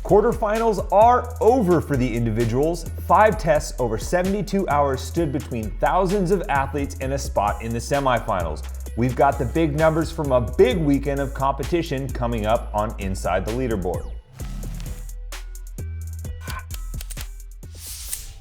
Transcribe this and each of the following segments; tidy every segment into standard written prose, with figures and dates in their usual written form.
Quarterfinals are over for the individuals. 5 tests over 72 hours stood between thousands of athletes in a spot in the semifinals. We've got the big numbers from a big weekend of competition coming up on Inside the Leaderboard.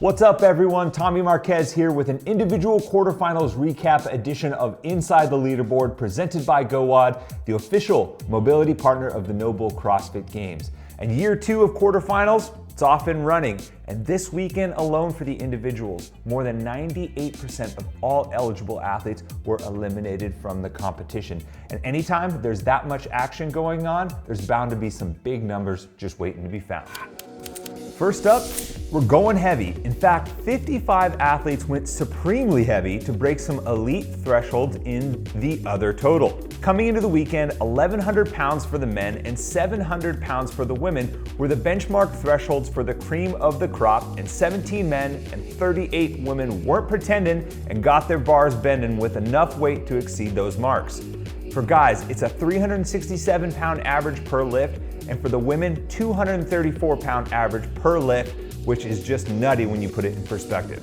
What's up everyone, Tommy Marquez here with an individual quarterfinals recap edition of Inside the Leaderboard presented by GOWOD, the official mobility partner of the Noble CrossFit Games. And year 2 of quarterfinals, it's off and running. And this weekend alone for the individuals, more than 98% of all eligible athletes were eliminated from the competition. And anytime there's that much action going on, there's bound to be some big numbers just waiting to be found. First up, we're going heavy. In fact, 55 athletes went supremely heavy to break some elite thresholds in the other total. Coming into the weekend, 1,100 pounds for the men and 700 pounds for the women were the benchmark thresholds for the cream of the crop, and 17 men and 38 women weren't pretending and got their bars bending with enough weight to exceed those marks. For guys, it's a 367 pound average per lift, and for the women, 234 pound average per lift, which is just nutty when you put it in perspective.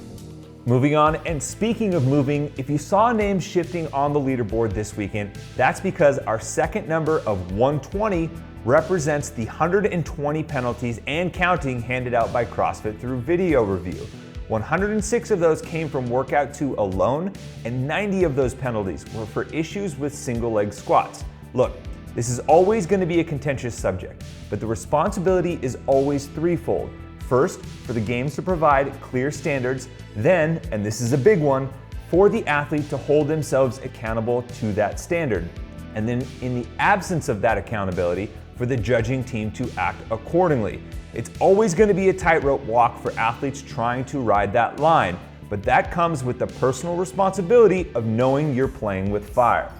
Moving on, and speaking of moving, if you saw names shifting on the leaderboard this weekend, that's because our second number of 120 represents the 120 penalties and counting handed out by CrossFit through video review. 106 of those came from workout 2 alone, and 90 of those penalties were for issues with single leg squats. Look, this is always going to be a contentious subject, but the responsibility is always threefold. First, for the games to provide clear standards, then, and this is a big one, for the athlete to hold themselves accountable to that standard. And then in the absence of that accountability, for the judging team to act accordingly. It's always going to be a tightrope walk for athletes trying to ride that line, but that comes with the personal responsibility of knowing you're playing with fire.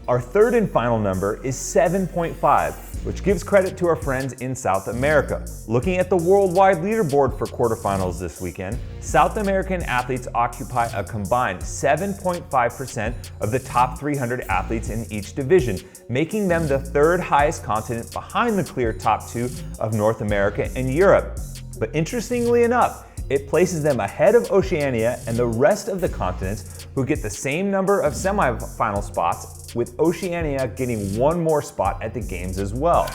Our third and final number is 7.5, which gives credit to our friends in South America. Looking at the worldwide leaderboard for quarterfinals this weekend, South American athletes occupy a combined 7.5% of the top 300 athletes in each division, making them the third highest continent behind the clear top 2 of North America and Europe. But interestingly enough, it places them ahead of Oceania and the rest of the continents, who get the same number of semifinal spots, with Oceania getting one more spot at the games as well.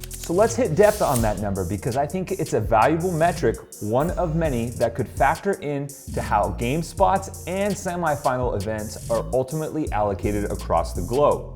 So let's hit depth on that number because I think it's a valuable metric, one of many that could factor in to how game spots and semifinal events are ultimately allocated across the globe.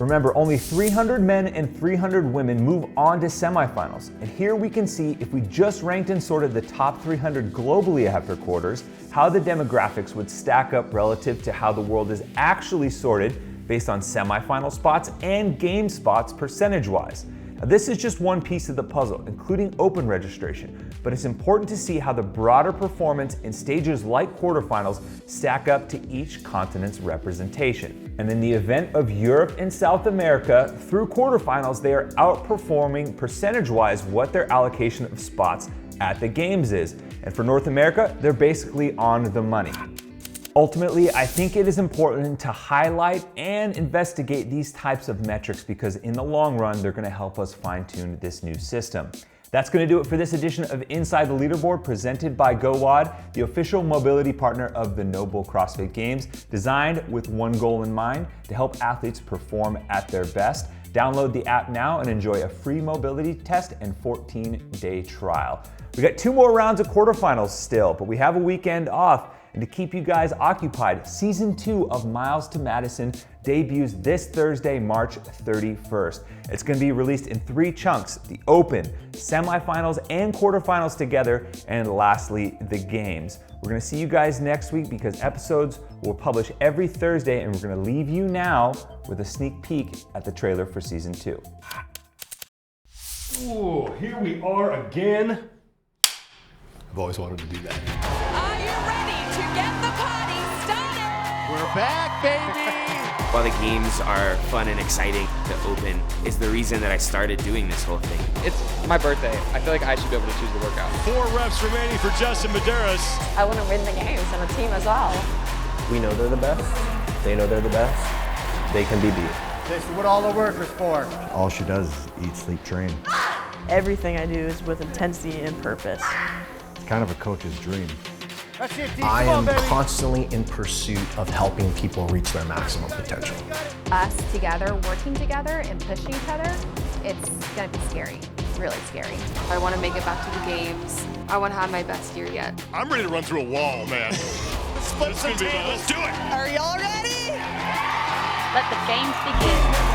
Remember, only 300 men and 300 women move on to semifinals. And here we can see, if we just ranked and sorted the top 300 globally after quarters, how the demographics would stack up relative to how the world is actually sorted based on semifinal spots and game spots percentage-wise. Now, this is just one piece of the puzzle, including open registration, but it's important to see how the broader performance in stages like quarterfinals stack up to each continent's representation. And in the event of Europe and South America, through quarterfinals, they are outperforming percentage-wise what their allocation of spots at the games is. And for North America, they're basically on the money. Ultimately, I think it is important to highlight and investigate these types of metrics because in the long run, they're going to help us fine-tune this new system. That's going to do it for this edition of Inside the Leaderboard presented by GOWOD, the official mobility partner of the Noble CrossFit Games, designed with one goal in mind, to help athletes perform at their best. Download the app now and enjoy a free mobility test and 14-day trial. We got 2 more rounds of quarterfinals still, but we have a weekend off. And to keep you guys occupied, Season 2 of Miles to Madison debuts this Thursday, March 31st. It's going to be released in 3 chunks: the Open, semifinals, and quarterfinals together, and lastly, the games. We're going to see you guys next week because episodes will publish every Thursday, and we're going to leave you now with a sneak peek at the trailer for Season 2. Ooh, here we are again. I've always wanted to do that. Are you ready to get the party started? We're back, baby! While the games are fun and exciting, the Open is the reason that I started doing this whole thing. It's my birthday. I feel like I should be able to choose the workout. 4 reps remaining for Justin Medeiros. I want to win the games on a team as well. We know they're the best. They know they're the best. They can be beat. This is what all the work is for. All she does is eat, sleep, train. Everything I do is with intensity and purpose. It's kind of a coach's dream. That's it, D. I Come on, am baby. constantly in pursuit of helping people reach their maximum potential. Us together, working together and pushing each other, it's gonna be scary, really scary. I want to make it back to the games. I want to have my best year yet. I'm ready to run through a wall, man. Let's flip some tables. Let's do it. Are y'all ready? Let the games begin.